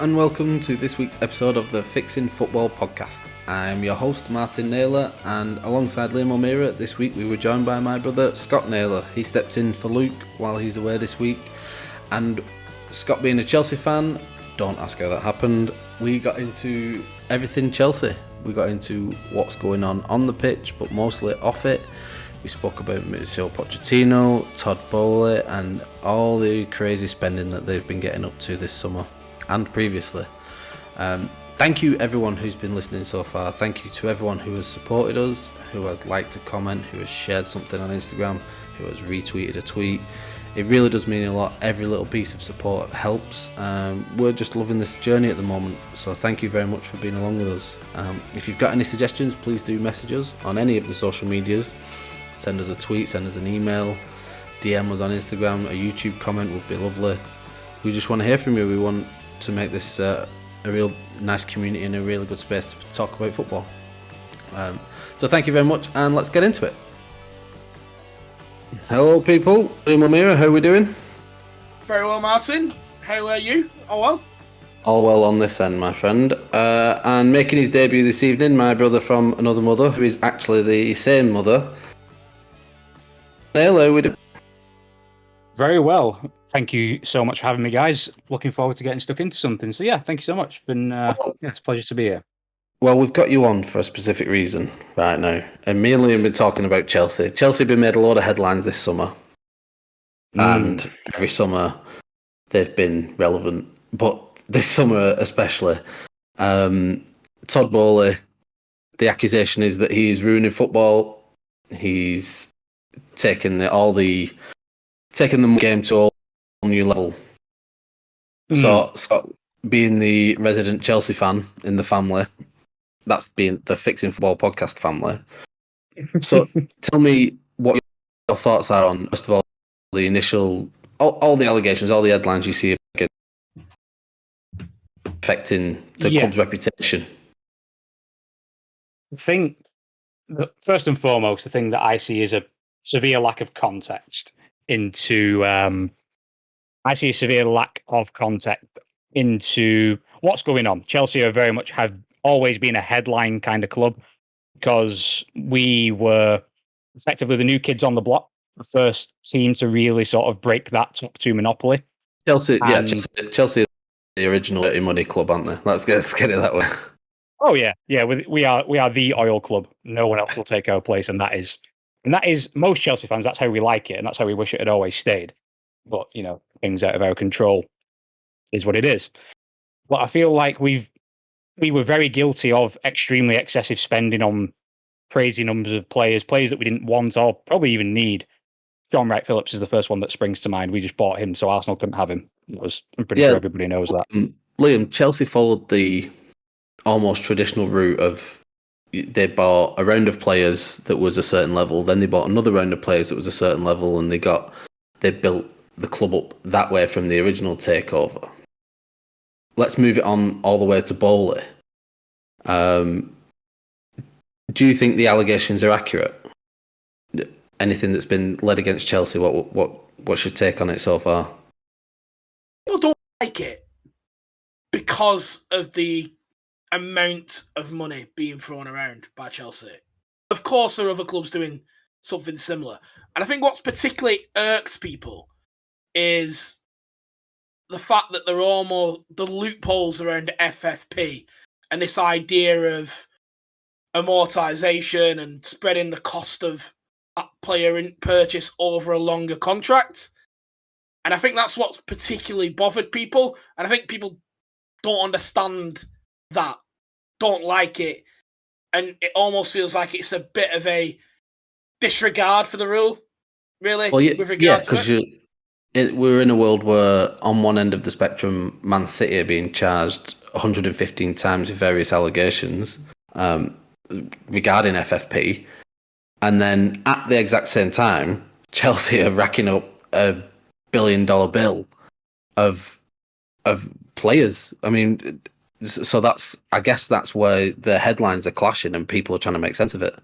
and welcome to this week's episode of the Fixing Football podcast. I'm your host Martin Naylor, and alongside Liam O'Meara this week we were joined by my brother Scott Naylor. He stepped in for Luke while he's away this week, and Scott being a Chelsea fan, don't ask how that happened, we got into everything Chelsea. We got into what's going on the pitch, but mostly off it. We spoke about Mauricio Pochettino, Todd Boehly, and all the crazy spending that they've been getting up to this summer and previously. Thank you everyone who's been listening so far. Thank you to everyone who has supported us, who has liked a comment, who has shared something on Instagram, who has retweeted a tweet. It really does mean a lot. Every little piece of support helps. We're just loving this journey at the moment, so thank you very much for being along with us. If you've got any suggestions, please do message us on any of the social medias. Send us a tweet, send us an email, DM us on Instagram, a YouTube comment would be lovely. We just want to hear from you. We want to make this a real nice community and a really good space to talk about football. So thank you very much, and let's get into it. Hello people, Liam O'Meara, how are we doing? Very well, Martin. How are you? Oh well? All well on this end, my friend. And making his debut this evening, my brother from another mother, who is actually the same mother. Hello, we do. Very well. Thank you so much for having me, guys. Looking forward to getting stuck into something. So yeah, thank you so much. It's a pleasure to be here. Well, we've got you on for a specific reason right now. And me and Liam have been talking about Chelsea. Chelsea have been made a lot of headlines this summer. And every summer they've been relevant. But this summer especially. Todd Boehly, the accusation is that he is ruining football. He's taking the game to a whole new level. So Scott, being the resident Chelsea fan in the family, that's being the Fixing Football podcast family. So tell me what your thoughts are on, first of all, the initial, all the allegations, all the headlines you see affecting the club's reputation. I think, first and foremost, the thing that I see is a severe lack of context into what's going on. Chelsea are very much have always been a headline kind of club because we were effectively the new kids on the block, the first team to really sort of break that top two monopoly. Chelsea are the original dirty money club, aren't they? Let's get it that way. Oh yeah. We are the oil club. No one else will take our place, and that is most Chelsea fans. That's how we like it, and that's how we wish it had always stayed. But things out of our control is what it is. But I feel like we were very guilty of extremely excessive spending on crazy numbers of players that we didn't want or probably even need. John Wright Phillips is the first one that springs to mind. We just bought him, so Arsenal couldn't have him. I'm pretty sure everybody knows that. Liam, Chelsea followed the almost traditional route of they bought a round of players that was a certain level, then they bought another round of players that was a certain level, and they built the club up that way from the original takeover. Let's move it on all the way to Boehly. Do you think the allegations are accurate? Anything that's been led against Chelsea, what's your take on it so far? People don't like it because of the amount of money being thrown around by Chelsea. Of course, there are other clubs doing something similar. And I think what's particularly irked people is the fact that there are almost the loopholes around FFP and this idea of amortization and spreading the cost of that player in purchase over a longer contract. And I think that's what's particularly bothered people. And I think people don't understand that, don't like it. And it almost feels like it's a bit of a disregard for the rule, really, with regard to it. We're in a world where on one end of the spectrum, Man City are being charged 115 times with various allegations regarding FFP. And then at the exact same time, Chelsea are racking up a $1 billion bill of players. I mean, so I guess that's where the headlines are clashing and people are trying to make sense of it.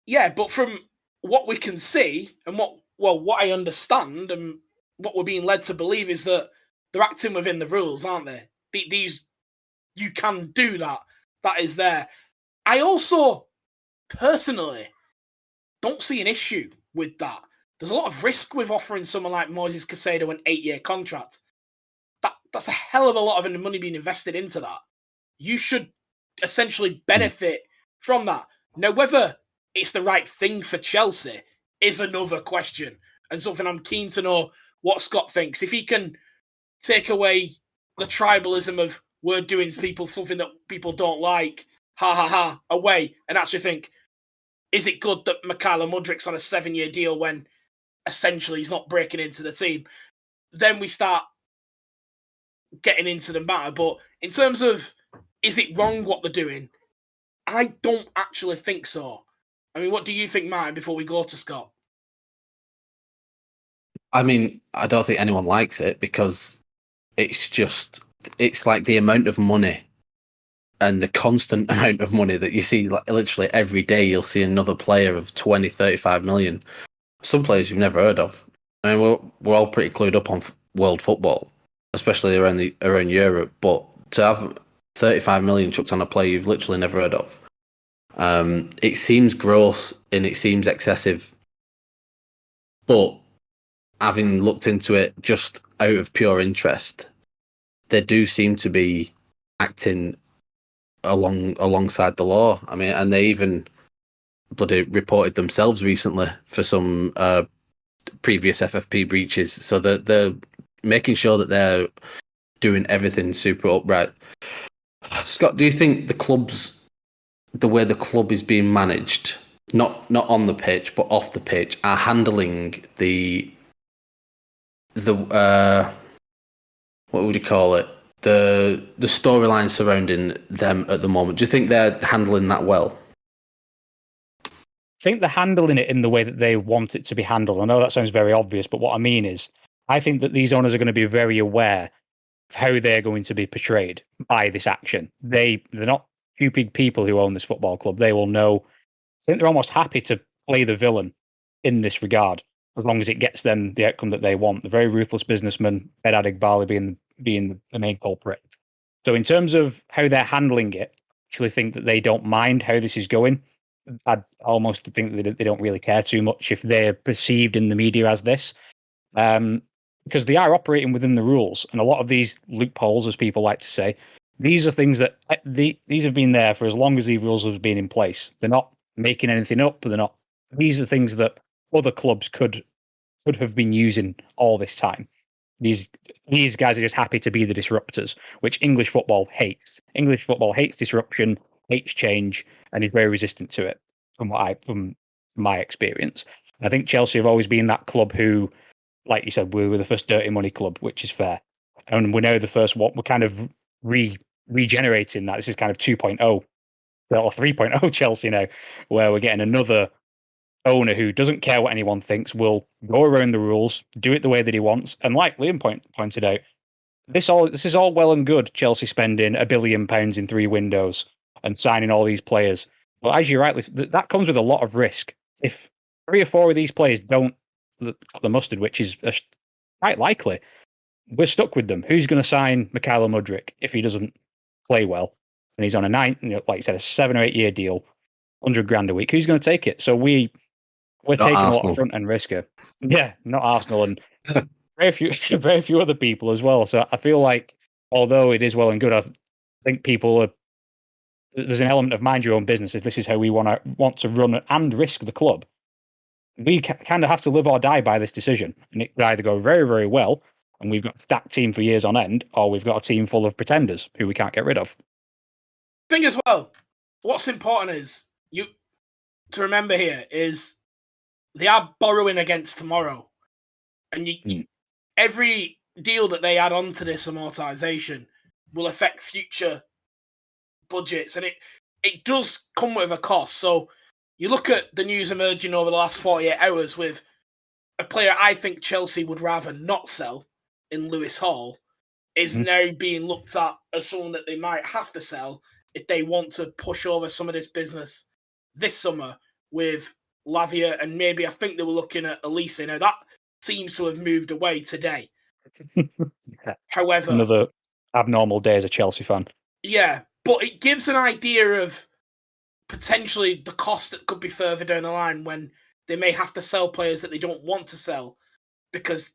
Yeah, but from what we can see and what I understand and what we're being led to believe is that they're acting within the rules, aren't they? these you can do that. That is there. I also personally don't see an issue with that. There's a lot of risk with offering someone like Moises Caicedo an 8-year contract. That's a hell of a lot of money being invested into that. You should essentially benefit from that. Now, whether it's the right thing for Chelsea is another question, and something I'm keen to know what Scott thinks. If he can take away the tribalism of we're doing people something that people don't like, away, and actually think, is it good that Mykhailo Mudryk's on a 7-year deal when essentially he's not breaking into the team? Then we start getting into the matter. But in terms of, is it wrong what they're doing? I don't actually think so. I mean, what do you think, Martin, before we go to Scott? I mean, I don't think anyone likes it because it's like the amount of money and the constant amount of money that you see, like, literally every day you'll see another player of 20, 35 million. Some players you've never heard of. I mean, we're all pretty clued up on world football, especially around Europe, but to have 35 million chucked on a player you've literally never heard of, it seems gross and it seems excessive. But having looked into it just out of pure interest, they do seem to be acting alongside the law. I mean, and they even bloody reported themselves recently for some previous FFP breaches. So they're making sure that they're doing everything super upright. Scott, do you think the way the club is being managed, not on the pitch but off the pitch, are handling the what would you call it? The storyline surrounding them at the moment? Do you think they're handling that well? I think they're handling it in the way that they want it to be handled. I know that sounds very obvious, but what I mean is, I think that these owners are going to be very aware of how they're going to be portrayed by this action. They're not stupid people who own this football club. They will know. I think they're almost happy to play the villain in this regard, as long as it gets them the outcome that they want. The very ruthless businessman, Behdad Eghbali being the main culprit. So in terms of how they're handling it, I actually think that they don't mind how this is going. I'd almost think that they don't really care too much if they're perceived in the media as this, because they are operating within the rules. And a lot of these loopholes, as people like to say, these are things that these have been there for as long as these rules have been in place. They're not making anything up. They're not. These are things that other clubs could have been using all this time. These guys are just happy to be the disruptors, which English football hates. English football hates disruption, hates change, and is very resistant to it. From my experience, I think Chelsea have always been that club who, like you said, we were the first dirty money club, which is fair, and we're now the first one. We're kind of regenerating that. This is kind of 2.0 or 3.0 Chelsea now, where we're getting another owner who doesn't care what anyone thinks, will go around the rules, do it the way that he wants. And like Liam pointed out, this is all well and good, Chelsea spending £1 billion in 3 windows and signing all these players. Well, as you rightly, that comes with a lot of risk. If 3 or 4 of these players don't cut the mustard, which is quite likely, we're stuck with them. Who's going to sign Mykhailo Mudryk if he doesn't play well? And he's on a like you said, a 7 or 8 year deal, £100,000 a week. Who's going to take it? So we're not taking Arsenal. A lot of front end risk here. Yeah, not Arsenal, and very few other people as well. So I feel like, although it is well and good, I think there's an element of mind your own business. If this is how we want to run and risk the club, we kind of have to live or die by this decision. And it could either go very, very well, and we've got a stacked team for years on end, or we've got a team full of pretenders who we can't get rid of. Thing as well, what's important is to remember here is they are borrowing against tomorrow, and every deal that they add on to this amortization will affect future budgets, and it does come with a cost. So you look at the news emerging over the last 48 hours with a player I think Chelsea would rather not sell in Lewis Hall is now being looked at as someone that they might have to sell if they want to push over some of this business this summer with Lavia, and maybe I think they were looking at Elise. Now that seems to have moved away today. Yeah. However, abnormal day as a Chelsea fan. Yeah, but it gives an idea of potentially the cost that could be further down the line when they may have to sell players that they don't want to sell because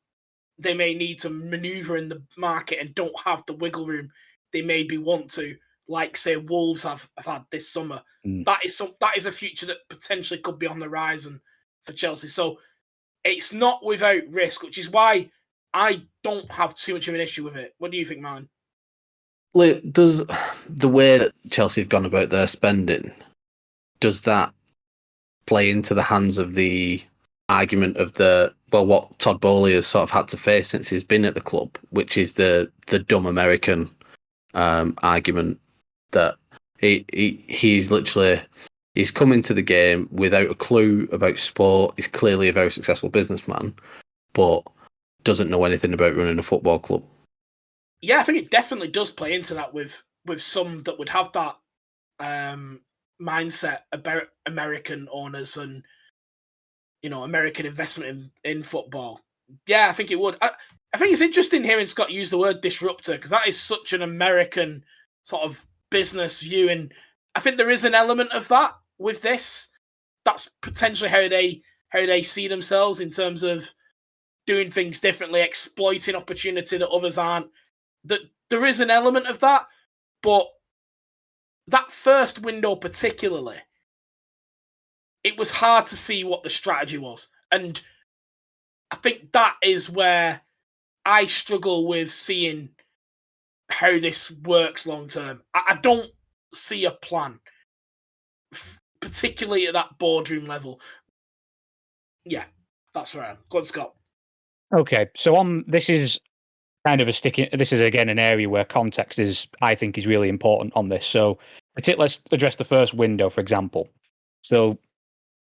they may need to maneuver in the market and don't have the wiggle room they maybe want to, like say Wolves have had this summer. That is a future that potentially could be on the horizon for Chelsea. So it's not without risk, which is why I don't have too much of an issue with it. What do you think, Martin? Does the way that Chelsea have gone about their spending, does that play into the hands of the argument of what Todd Bowley has sort of had to face since he's been at the club, which is the dumb American argument that he's come into the game without a clue about sport. He's clearly a very successful businessman, but doesn't know anything about running a football club. Yeah, I think it definitely does play into that with some that would have that mindset about American owners and American investment in football. Yeah, I think it would. I think it's interesting hearing Scott use the word disruptor because that is such an American sort of business view, and I think there is an element of that with this. That's potentially how they see themselves in terms of doing things differently, exploiting opportunity that others aren't. That there is an element of that, but that first window particularly, it was hard to see what the strategy was. And I think that is where I struggle with seeing how this works long term. I don't see a plan, particularly at that boardroom level. Yeah, that's where I am. Go on, Scott. Okay, so this is kind of this is again an area where context I think is really important on this. So let's address the first window, for example. So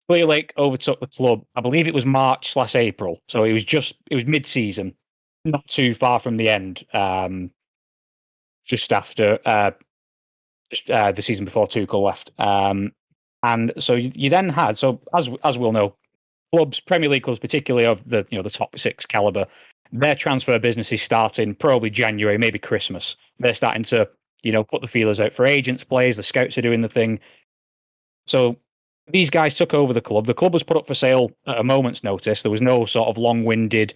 Clear Lake overtook the club, I believe it was March/April. So it was mid-season, not too far from the end, just after the season before Tuchel left. And so you then had, so as we'll know, Premier League clubs, particularly of the top six caliber, their transfer business is starting probably January, maybe Christmas. They're starting to put the feelers out for agents, players. The scouts are doing the thing. So these guys took over the club. The club was put up for sale at a moment's notice. There was no sort of long-winded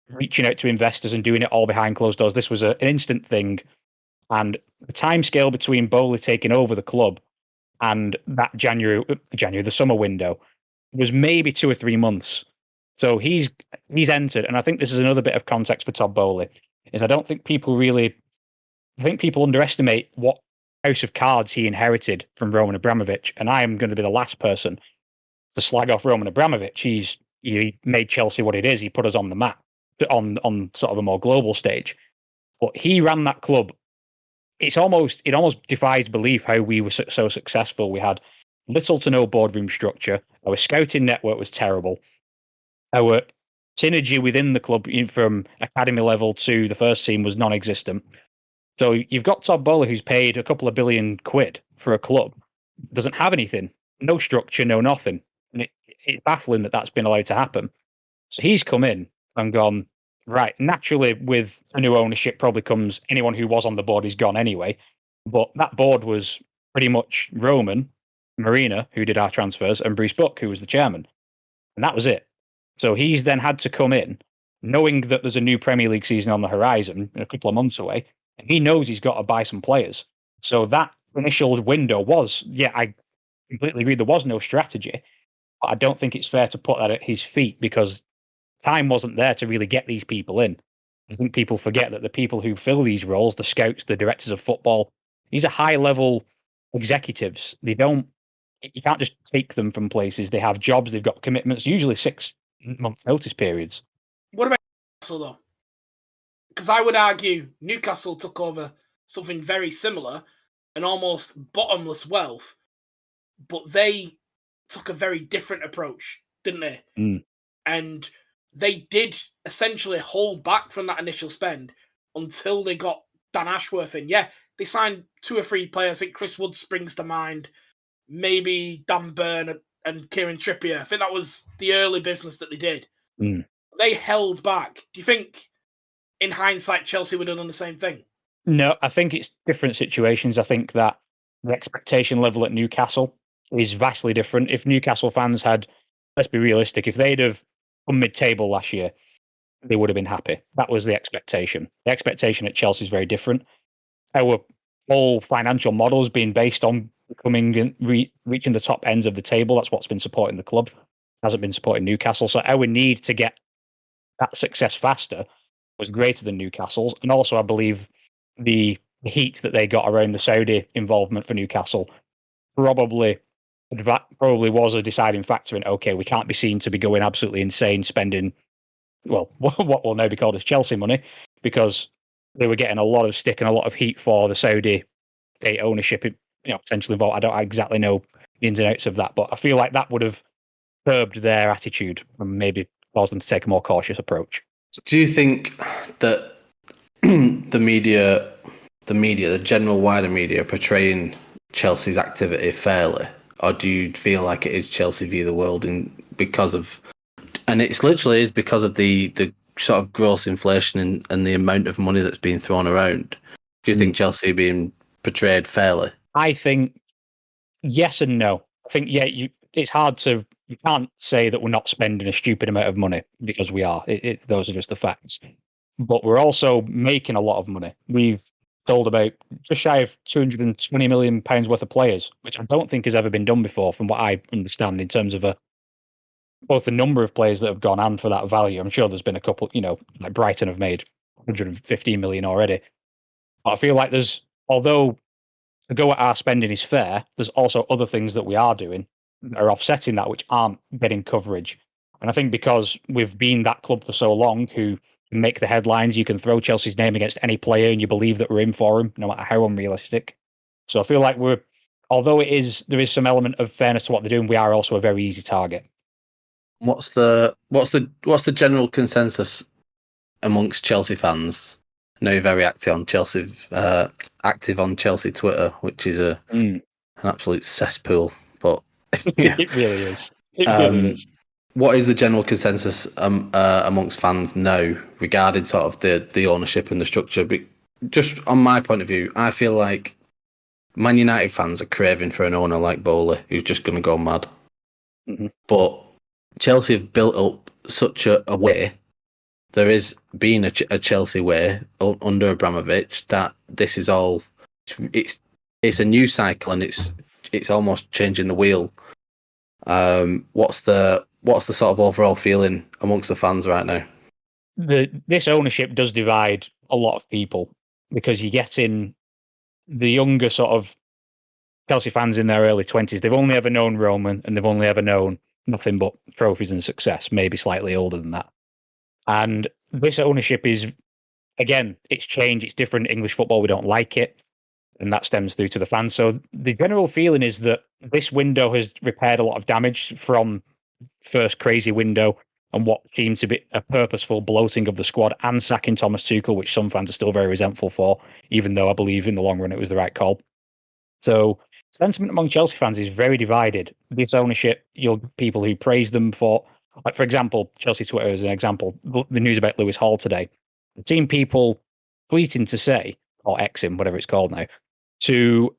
reaching out to investors and doing it all behind closed doors. This was an instant thing. And the timescale between Bowley taking over the club and that January, the summer window, was maybe 2 or 3 months. So he's entered, and I think this is another bit of context for Todd Bowley, is I think people underestimate what house of cards he inherited from Roman Abramovich, and I am going to be the last person to slag off Roman Abramovich. He made Chelsea what it is. He put us on the map on sort of a more global stage. But he ran that club. It almost defies belief how we were so successful. We had little to no boardroom structure. Our scouting network was terrible. Our synergy within the club from academy level to the first team was non-existent. So you've got Todd Bowley, who's paid a couple of billion quid for a club, doesn't have anything, no structure, no nothing. And it's baffling that that's been allowed to happen. So he's come in and gone, right, naturally with a new ownership probably comes anyone who was on the board is gone anyway. But that board was pretty much Roman, Marina, who did our transfers, and Bruce Buck, who was the chairman. And that was it. So he's then had to come in, knowing that there's a new Premier League season on the horizon in a couple of months away, and he knows he's got to buy some players. So that initial window was, I completely agree, there was no strategy. But I don't think it's fair to put that at his feet because time wasn't there to really get these people in. I think people forget that the people who fill these roles, the scouts, the directors of football, these are high-level executives. You can't just take them from places. They have jobs, they've got commitments, usually 6-month notice periods. What about Newcastle, though? Because I would argue Newcastle took over something very similar, an almost bottomless wealth, but they took a very different approach, didn't they? And they did essentially hold back from that initial spend until they got Dan Ashworth in. Yeah, they signed 2 or 3 players. I think Chris Wood springs to mind. Maybe Dan Burn and Kieran Trippier. I think that was the early business that they did. They held back. Do you think, in hindsight, Chelsea would have done the same thing? No, I think it's different situations. I think that the expectation level at Newcastle is vastly different. If Newcastle fans had, let's be realistic, if they'd have come mid-table last year, they would have been happy. That was the expectation. The expectation at Chelsea is very different. Our whole financial model has been based on becoming and reaching the top ends of the table. That's what's been supporting the club. Hasn't been supporting Newcastle. So our need to get that success faster was greater than Newcastle's. And also, I believe the heat that they got around the Saudi involvement for Newcastle probably was a deciding factor in, okay, we can't be seen to be going absolutely insane spending, well, what will now be called as Chelsea money, because they were getting a lot of stick and a lot of heat for the Saudi state ownership, potentially involved. I don't exactly know the ins and outs of that, but I feel like that would have curbed their attitude and maybe caused them to take a more cautious approach. Do you think that the general wider media, are portraying Chelsea's activity fairly, or do you feel like it is Chelsea view the world because of, and it's literally is because of the sort of gross inflation and the amount of money that's being thrown around? Do you think Chelsea are being portrayed fairly? I think yes and no. I think it's hard to, you can't say that we're not spending a stupid amount of money, because we are. Those are just the facts. But we're also making a lot of money. We've sold about just shy of £220 million worth of players, which I don't think has ever been done before, from what I understand, in terms of both the number of players that have gone and for that value. I'm sure there's been a couple, like Brighton have made 115 million already. But I feel like although to go at our spending is fair, there's also other things that we are doing that are offsetting that, which aren't getting coverage. And I think because we've been that club for so long, who make the headlines, you can throw Chelsea's name against any player and you believe that we're in for him, no matter how unrealistic. So I feel like although there is some element of fairness to what they're doing, we are also a very easy target. What's the general consensus amongst Chelsea fans? I know you're very active on Chelsea Twitter, which is an absolute cesspool. But yeah. It really is. It really is. What is the general consensus amongst fans now regarding sort of the ownership and the structure? But just on my point of view, I feel like Man United fans are craving for an owner like Bowley, who's just going to go mad. Mm-hmm. But Chelsea have built up such a way. There is being a Chelsea way under Abramovich that this is all. It's a new cycle and it's almost changing the wheel. What's the sort of overall feeling amongst the fans right now? This ownership does divide a lot of people, because you get in the younger sort of Chelsea fans in their early 20s. They've only ever known Roman, and they've only ever known nothing but trophies and success, maybe slightly older than that. And this ownership is, again, it's changed. It's different. English football, we don't like it. And that stems through to the fans. So the general feeling is that this window has repaired a lot of damage from first crazy window and what seemed to be a purposeful bloating of the squad and sacking Thomas Tuchel, which some fans are still very resentful for, even though I believe in the long run it was the right call. So sentiment among Chelsea fans is very divided. This ownership, you'll get people who praise them for, like, for example, Chelsea Twitter is an example. The news about Lewis Hall today. I've seen people tweeting to say, or Xing, whatever it's called now, to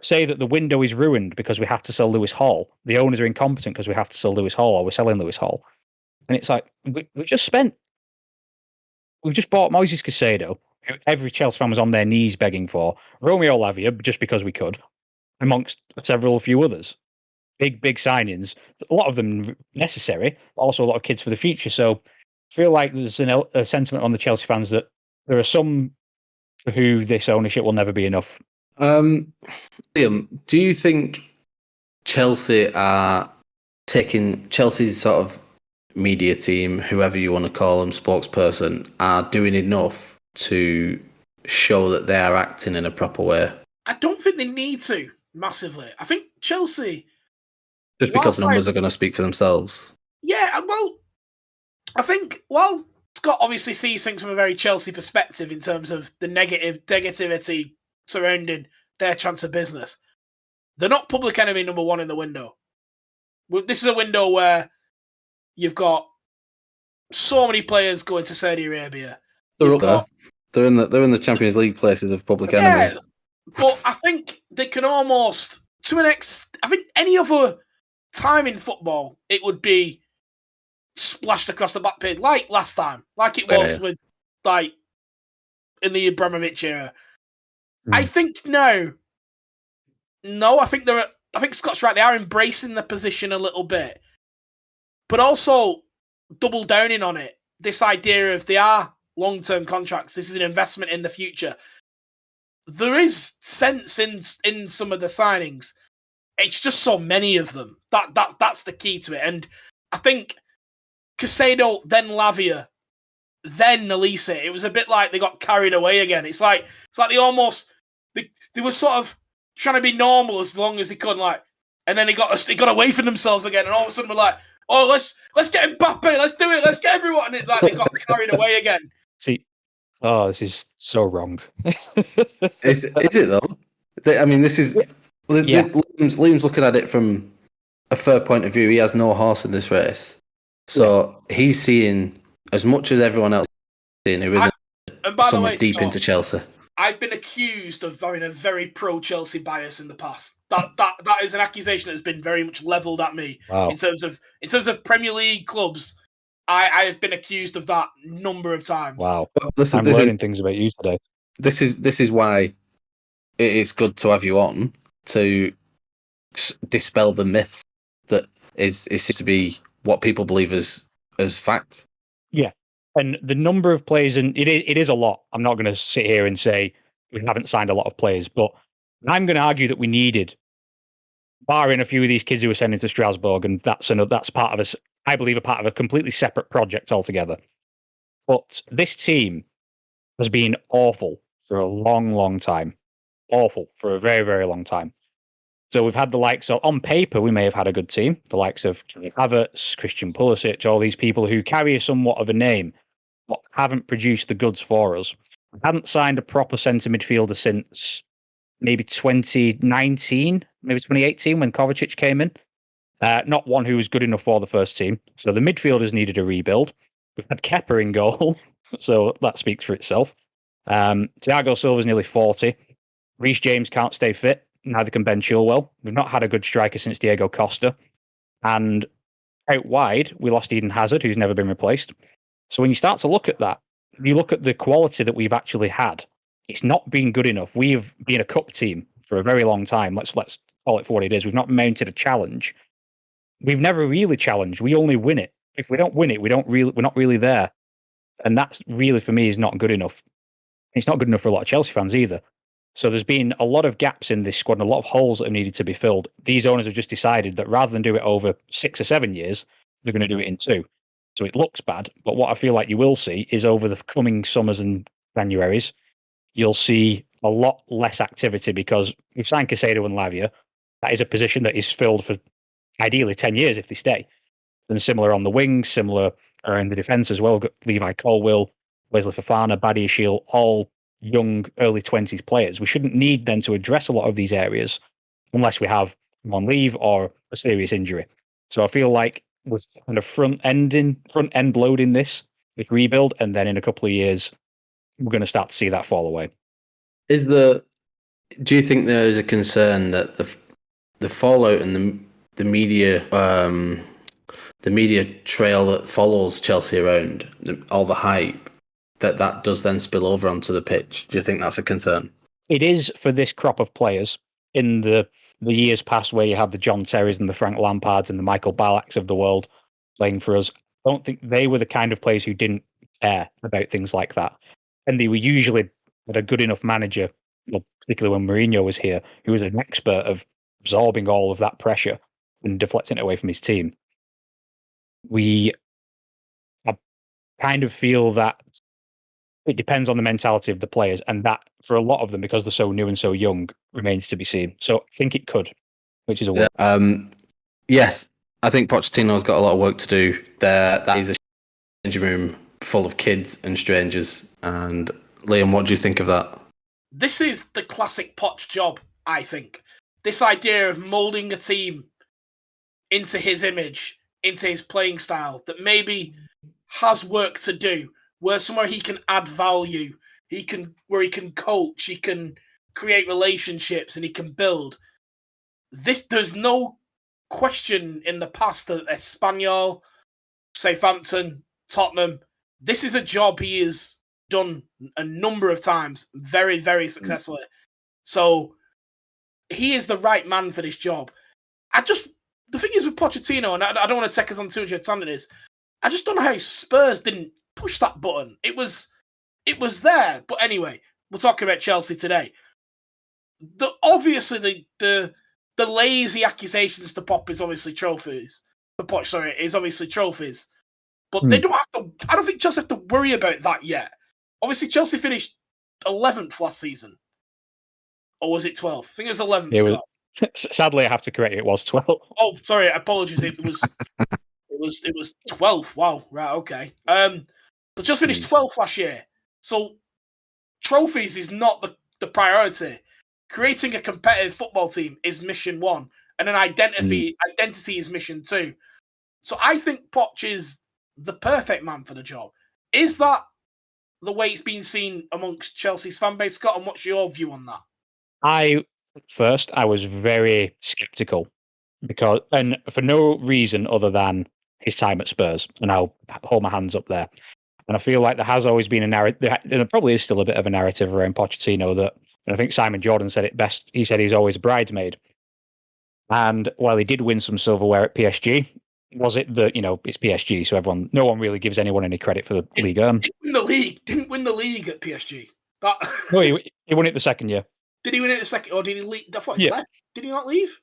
say that the window is ruined because we have to sell Lewis Hall. The owners are incompetent because we have to sell Lewis Hall, or we're selling Lewis Hall. And it's like, we've just bought Moises Caicedo, who every Chelsea fan was on their knees begging for, Romeo Lavia, just because we could, amongst a few others. Big signings, a lot of them necessary, but also a lot of kids for the future. So I feel like there's a sentiment on the Chelsea fans that there are some for who this ownership will never be enough. Liam, do you think Chelsea are taking Chelsea's sort of media team, whoever you want to call them, spokesperson, are doing enough to show that they are acting in a proper way? I don't think they need to massively. I think Chelsea, just because numbers are going to speak for themselves. Yeah, well, I think while Scott obviously sees things from a very Chelsea perspective in terms of the negativity surrounding their transfer business, they're not public enemy number one in the window. This is a window where you've got so many players going to Saudi Arabia. They're up there. They're in the Champions League places of public enemies. But I think they can almost, to an extent, I think any other time in football, it would be splashed across the back page, like last time, like it was with, like, in the Abramovich era. I think no, I think I think Scott's right. They are embracing the position a little bit, but also double downing on it. This idea of they are long-term contracts. This is an investment in the future. There is sense in some of the signings. It's just so many of them. That's the key to it. And I think Caicedo, then Lavia, then Elise. It was a bit like they got carried away again. It's like they almost they were sort of trying to be normal as long as they could, like, and then they got away from themselves again, and all of a sudden we're like, oh, let's get Mbappe, let's do it, let's get everyone, and it, like, they got carried away again. See, this is so wrong. Is it though? I mean, this is Liam's looking at it from a fair point of view. He has no horse in this race, so he's seeing as much as everyone else is seeing who isn't someone deep into Chelsea. I've been accused of having a very pro-Chelsea bias in the past. That is an accusation that has been very much levelled at me. Wow. In terms of Premier League clubs. I have been accused of that a number of times. Wow. Listen, I'm learning things about you today. This is why it is good to have you on to dispel the myths that is to be what people believe as fact. Yeah. And the number of players, and it is a lot. I'm not going to sit here and say we haven't signed a lot of players, but I'm going to argue that we needed, barring a few of these kids who were sent into Strasbourg, and that's part of I believe a part of a completely separate project altogether. But this team has been awful for a long, long time. Awful for a very, very long time. So we've had the likes of, on paper, we may have had a good team. The likes of Havertz, Christian Pulisic, all these people who carry somewhat of a name, but haven't produced the goods for us. We haven't signed a proper centre midfielder since maybe 2019, maybe 2018 when Kovacic came in. Not one who was good enough for the first team. So the midfielders needed a rebuild. We've had Kepa in goal, so that speaks for itself. Thiago Silva's nearly 40. Reece James can't stay fit. Neither can Ben Chilwell. We've not had a good striker since Diego Costa. And out wide, we lost Eden Hazard, who's never been replaced. So when you start to look at that, you look at the quality that we've actually had, it's not been good enough. We've been a cup team for a very long time. Let's call it for what it is. We've not mounted a challenge. We've never really challenged. We only win it. If we don't win it, we're not really there. And that's really, for me, is not good enough. It's not good enough for a lot of Chelsea fans either. So there's been a lot of gaps in this squad and a lot of holes that have needed to be filled. These owners have just decided that rather than do it over 6 or 7 years, they're going to do it in 2. So it looks bad. But what I feel like you will see is over the coming summers and Januaries, you'll see a lot less activity because we've signed Caicedo and Lavia. That is a position that is filled for ideally 10 years if they stay. And similar on the wings, similar around the defence as well. Levi Colwill, Wesley Fofana, Badiashile, all young, early 20s players. We shouldn't need then to address a lot of these areas unless we have them on leave or a serious injury. So I feel like we're kind of front end loading this rebuild, and then in a couple of years, we're going to start to see that fall away. Do you think there is a concern that the fallout and the media trail that follows Chelsea around, all the hype, that does then spill over onto the pitch? Do you think that's a concern? It is for this crop of players. In the years past where you had the John Terrys and the Frank Lampards and the Michael Ballacks of the world playing for us, I don't think they were the kind of players who didn't care about things like that. And they were usually had a good enough manager, particularly when Mourinho was here, who was an expert of absorbing all of that pressure and deflecting it away from his team. I kind of feel that it depends on the mentality of the players, and that for a lot of them, because they're so new and so young, remains to be seen. So I think it could, which is a win. Yes, I think Pochettino's got a lot of work to do there. That is a changing room full of kids and strangers. And Liam, what do you think of that? This is the classic Poch job, I think. This idea of moulding a team into his image, into his playing style, that maybe has work to do, where somewhere he can add value he can coach, he can create relationships, and he can build. There's no question in the past that Espanyol, Southampton, Tottenham, this is a job he has done a number of times, very, very successfully. So he is the right man for this job. The thing is with Pochettino, and I don't want to take us on too much of a tangent, I just don't know how Spurs didn't push that button. It was there. But anyway, we're talking about Chelsea today. Obviously the lazy accusations to Pop is obviously trophies. Is obviously trophies. But they don't have to. I don't think Chelsea have to worry about that yet. Obviously, Chelsea finished 11th last season, or was it 12th? I think it was 11th. Sadly, I have to correct you. It was 12. Oh, sorry, apologies. It was 12th. Wow, right, okay. But just finished 12th last year. So trophies is not the priority. Creating a competitive football team is mission one, and an identity is mission two. So I think Poch is the perfect man for the job. Is that the way it's been seen amongst Chelsea's fan base, Scott? And what's your view on that? I was very sceptical and for no reason other than his time at Spurs, and I'll hold my hands up there. And I feel like there has always been a narrative, there probably is still a bit of a narrative around Pochettino that, and I think Simon Jordan said it best, he said he's always a bridesmaid. And while he did win some silverware at PSG, was it it's PSG, so no one really gives anyone any credit for the league. Didn't win the league at PSG. No, he won it the second year. Did he win it the second, or did he leave? Left. Did he not leave?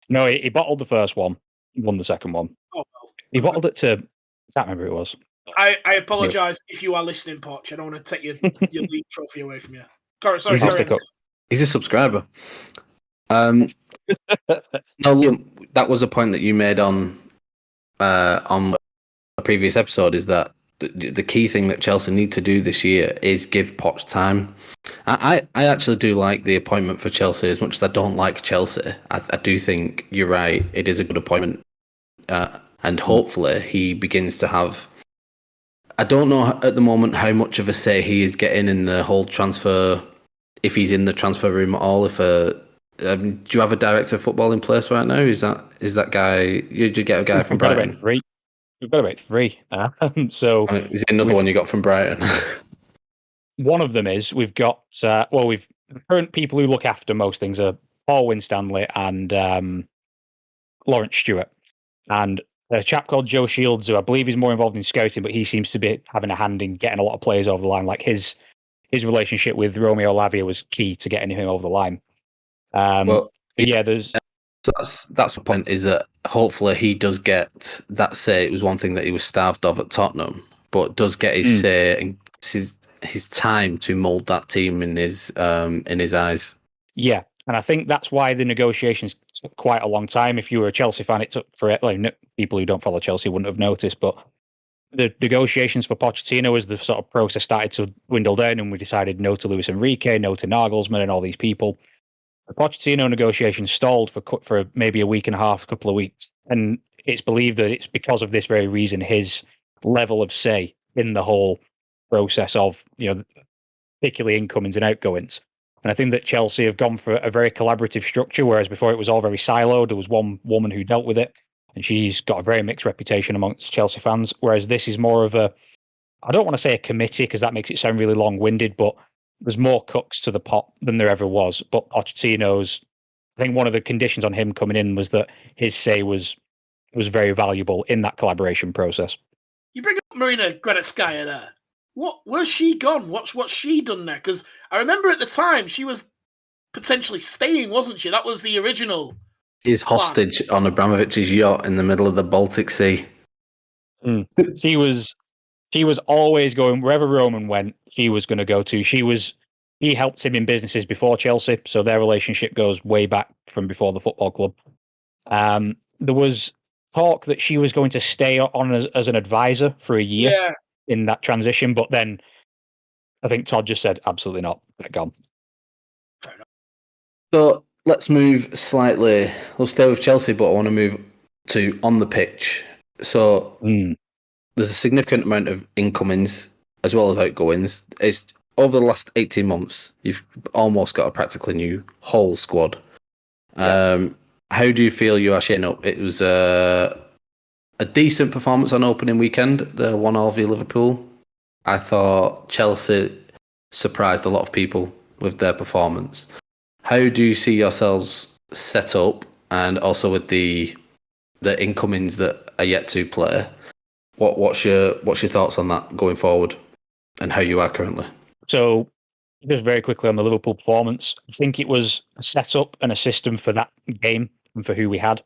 No, he bottled the first one, won the second one. Oh, no. He bottled it to, I can't remember who it was. I apologise if you are listening, Poch. I don't want to take your league trophy away from you. Sorry. He's a subscriber. No, Liam, that was a point that you made on a previous episode, is that the key thing that Chelsea need to do this year is give Poch time. I actually do like the appointment for Chelsea, as much as I don't like Chelsea. I do think you're right. It is a good appointment. And hopefully he begins to have... I don't know at the moment how much of a say he is getting in the whole transfer, if he's in the transfer room at all. Do you have a director of football in place right now? Is that guy... You did get a guy from Brighton? We've got about three. Is it another one you got from Brighton? One of them is we've got we've current people who look after most things are Paul Winstanley and Lawrence Stewart, and a chap called Joe Shields, who I believe is more involved in scouting, but he seems to be having a hand in getting a lot of players over the line. Like his relationship with Romeo Lavia was key to getting him over the line. There's. So that's the point, is that hopefully he does get that say. It was one thing that he was starved of at Tottenham, but does get his say and his time to mould that team in his eyes. Yeah, and I think that's why the negotiations took quite a long time. If you were a Chelsea fan, it took people who don't follow Chelsea wouldn't have noticed, but the negotiations for Pochettino, as the sort of process started to dwindle down, and we decided no to Luis Enrique, no to Nagelsmann, and all these people. The Pochettino negotiations stalled for maybe a week and a half, a couple of weeks, and it's believed that it's because of this very reason, his level of say in the whole process of, particularly incomings and outgoings. And I think that Chelsea have gone for a very collaborative structure, whereas before it was all very siloed. There was one woman who dealt with it, and she's got a very mixed reputation amongst Chelsea fans, whereas this is more of I don't want to say a committee because that makes it sound really long-winded, but there's more cooks to the pot than there ever was. But Pochettino's, I think one of the conditions on him coming in was that his say was very valuable in that collaboration process. You bring up Marina Granovskaya there. Where's she gone? What's she done there? Because I remember at the time she was potentially staying, wasn't she? That was the original. She's hostage on Abramovich's yacht in the middle of the Baltic Sea. She was always going wherever Roman went. She was going to go to. He helped him in businesses before Chelsea, so their relationship goes way back from before the football club. There was talk that she was going to stay on as an advisor for a year in that transition, but then I think Todd just said, absolutely not. They're gone. Fair enough. So let's move slightly. We'll stay with Chelsea, but I want to move to on the pitch. So there's a significant amount of incomings as well as outgoings. It's over the last 18 months, you've almost got a practically new whole squad. How do you feel you are shaping up? It was a decent performance on opening weekend, the 1-1 via Liverpool. I thought Chelsea surprised a lot of people with their performance. How do you see yourselves set up, and also with the incomings that are yet to play? What's your thoughts on that going forward, and how you are currently? So, just very quickly on the Liverpool performance, I think it was a setup and a system for that game and for who we had.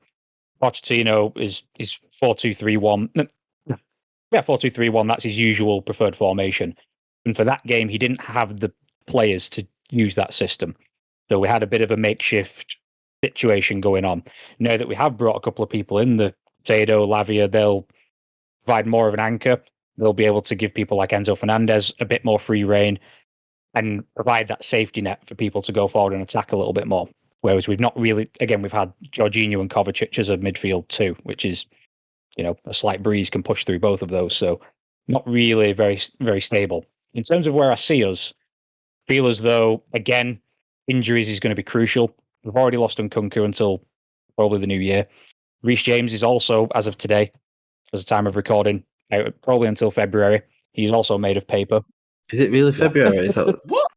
Pochettino is 4-2-3-1. Yeah, 4-2-3-1. That's his usual preferred formation. And for that game, he didn't have the players to use that system. So we had a bit of a makeshift situation going on. Now that we have brought a couple of people in, the Tado, Lavia, they'll provide more of an anchor. They'll be able to give people like Enzo Fernandez a bit more free reign and provide that safety net for people to go forward and attack a little bit more. Whereas we've not really, again, we've had Jorginho and Kovacic as a midfield too, which is, a slight breeze can push through both of those. So not really very, very stable. In terms of where I see us, feel as though, again, injuries is going to be crucial. We've already lost Nkunku until probably the new year. Reece James is also, as of today, as the time of recording, out probably until February. He's also made of paper. Is it really February? Is that what?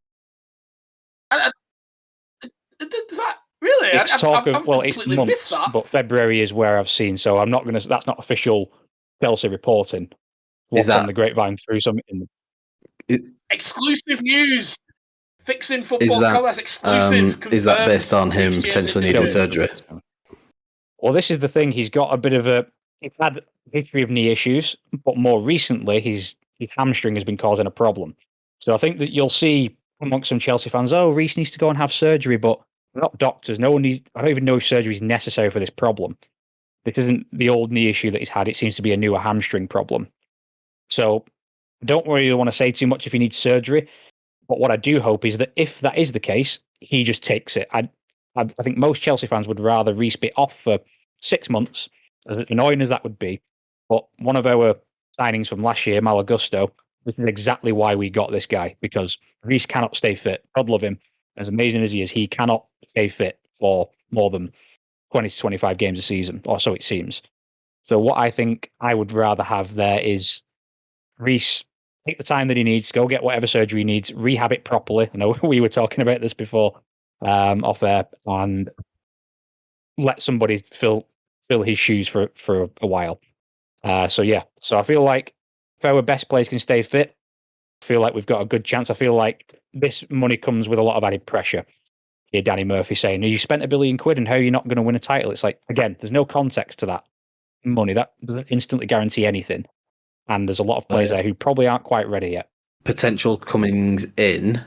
Does that really? It's talk of, I've well, it's completely months, missed that. but February is where I've seen. So I'm not going to. That's not official Chelsea reporting. What's on the grapevine through some exclusive news? Fixing football. That's exclusive. Is that based on him potentially needing surgery? Well, this is the thing. He's got a bit of he's had a history of knee issues, but more recently, his hamstring has been causing a problem. So I think that you'll see amongst some Chelsea fans, Reece needs to go and have surgery, but we're not doctors. No one needs. I don't even know if surgery is necessary for this problem. This isn't the old knee issue that he's had. It seems to be a newer hamstring problem. So don't really want to say too much if he needs surgery. But what I do hope is that if that is the case, he just takes it. I think most Chelsea fans would rather Reece be off for 6 months, as annoying as that would be. But one of our signings from last year, Mal Augusto, this is exactly why we got this guy, because Reece cannot stay fit. God love him. As amazing as he is, he cannot stay fit for more than 20 to 25 games a season, or so it seems. So what I think I would rather have there is Reece take the time that he needs, go get whatever surgery he needs, rehab it properly. I know we were talking about this before off air, and let somebody fill his shoes for a while. So I feel like if our best players can stay fit, I feel like we've got a good chance. I feel like this money comes with a lot of added pressure. Here, Danny Murphy saying, you spent £1 billion and how are you not going to win a title? It's like, again, there's no context to that money. That doesn't instantly guarantee anything. And there's a lot of players there who probably aren't quite ready yet. Potential comings in,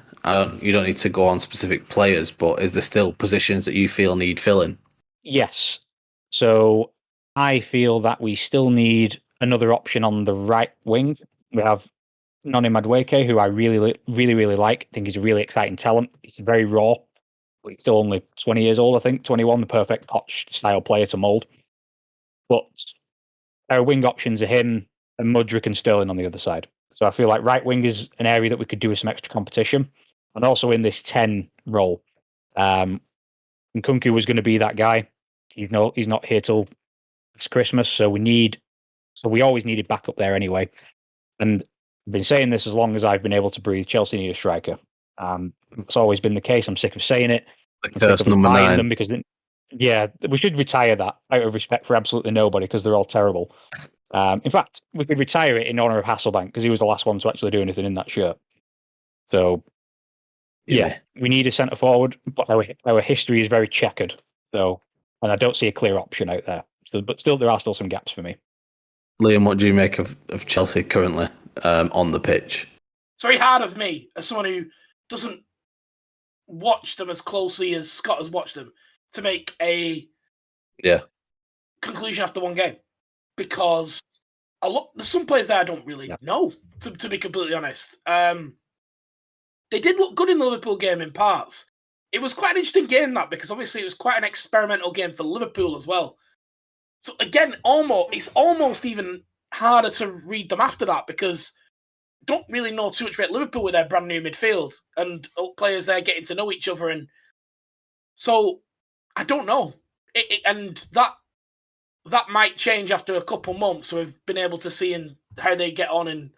you don't need to go on specific players, but is there still positions that you feel need filling? Yes. So I feel that we still need another option on the right wing. We have Noni Madueke, who I really, really, really like. I think he's a really exciting talent. He's very raw. But he's still only 20 years old, I think. 21, the perfect Poch style player to mould. But our wing options are him and Mudryk and Sterling on the other side. So I feel like right wing is an area that we could do with some extra competition. And also in this 10 role, Nkunku was going to be that guy. He's not here till it's Christmas, so we always needed backup there anyway. And I've been saying this as long as I've been able to breathe. Chelsea need a striker. It's always been the case. I'm sick of saying it. Curse number 9. Them because we should retire that out of respect for absolutely nobody because they're all terrible. In fact, we could retire it in honour of Hasselbank because he was the last one to actually do anything in that shirt. So, we need a centre forward, but our history is very checkered. So, and I don't see a clear option out there. So, but still, there are still some gaps for me. Liam, what do you make of Chelsea currently on the pitch? It's very hard of me, as someone who doesn't watch them as closely as Scott has watched them, to make a conclusion after one game. Because there's some players there I don't really know, to be completely honest. They did look good in the Liverpool game in parts. It was quite an interesting game, that, because obviously it was quite an experimental game for Liverpool as well. So again, it's almost even harder to read them after that, because don't really know too much about Liverpool with their brand new midfield and players there getting to know each other, and so I don't know. And that might change after a couple months. So we've been able to see how they get on in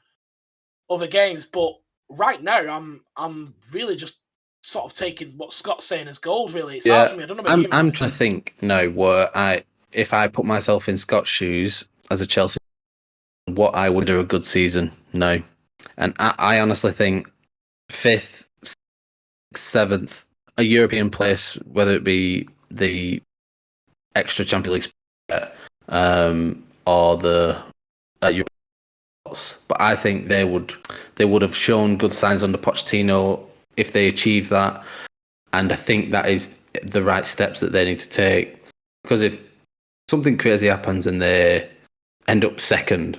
other games, but right now I'm really just sort of taking what Scott's saying as gold. Really, it's hard for me. I don't know. I'm trying to think now if I put myself in Scott's shoes as a Chelsea, what I would do a good season. No, and I honestly think 5th, 6th, 7th, a European place, whether it be the extra Champions League or the European. But I think they would have shown good signs under Pochettino if they achieve that, and I think that is the right steps that they need to take. Because if something crazy happens and they end up second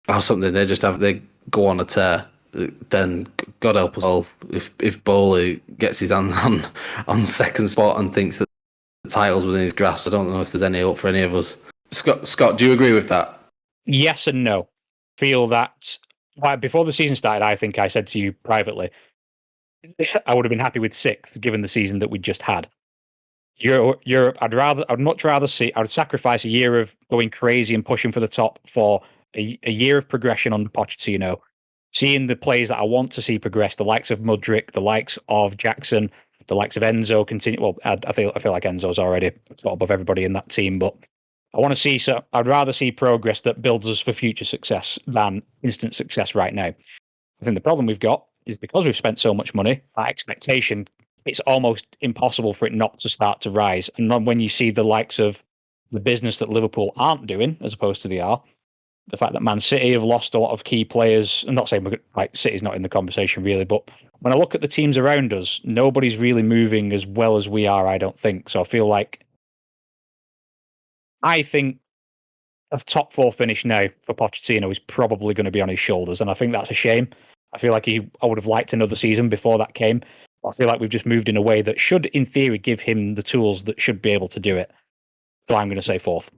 or something, they go on a tear, then God help us all if Bowley gets his hand on second spot and thinks that the title's within his grasp. I don't know if there's any hope for any of us. Scott, do you agree with that? Yes and no. Feel that before the season started, I think I said to you privately, I would have been happy with 6th given the season that we just had. Europe, I'd much rather see. I would sacrifice a year of going crazy and pushing for the top for a year of progression under Pochettino, seeing the players that I want to see progress, the likes of Mudryk, the likes of Jackson, the likes of Enzo continue. Well, I feel like Enzo's already sort of above everybody in that team, but I want to see. So I'd rather see progress that builds us for future success than instant success right now. I think the problem we've got is because we've spent so much money, that expectation, it's almost impossible for it not to start to rise. And when you see the likes of the business that Liverpool aren't doing, as opposed to they are, the fact that Man City have lost a lot of key players, I'm not saying like City's not in the conversation really, but when I look at the teams around us, nobody's really moving as well as we are, I don't think. So I think a top 4 finish now for Pochettino is probably going to be on his shoulders, and I think that's a shame. I feel like I would have liked another season before that came. I feel like we've just moved in a way that should, in theory, give him the tools that should be able to do it. So I'm going to say 4th.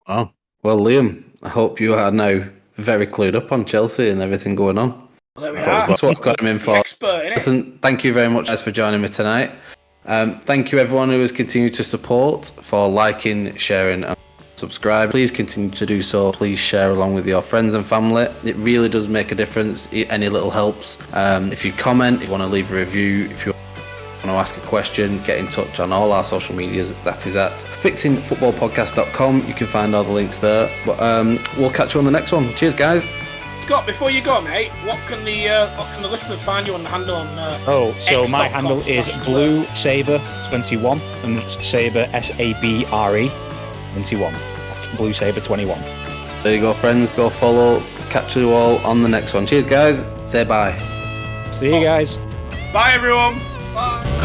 Oh, well, Liam, I hope you are now very clued up on Chelsea and everything going on. Well, there we are. That's what I've got him in for. Expert, listen, thank you very much, guys, for joining me tonight. Thank you, everyone who has continued to support, for liking, sharing, and subscribe. Please continue to do so. Please share along with your friends and family. It really does make a difference. Any little helps. If you comment, if you want to leave a review, if you want to ask a question, get in touch on all our social medias. That is at fixingfootballpodcast.com. You can find all the links there. But we'll catch you on the next one. Cheers, guys. Scott, before you go, mate, what can the listeners find you on the handle on? So my handle is BlueSaber21, and that's Saber SABRE 21. That's BlueSaber21. There you go, friends. Go follow. Catch you all on the next one. Cheers, guys. Say bye. See you guys. Bye, everyone. Bye.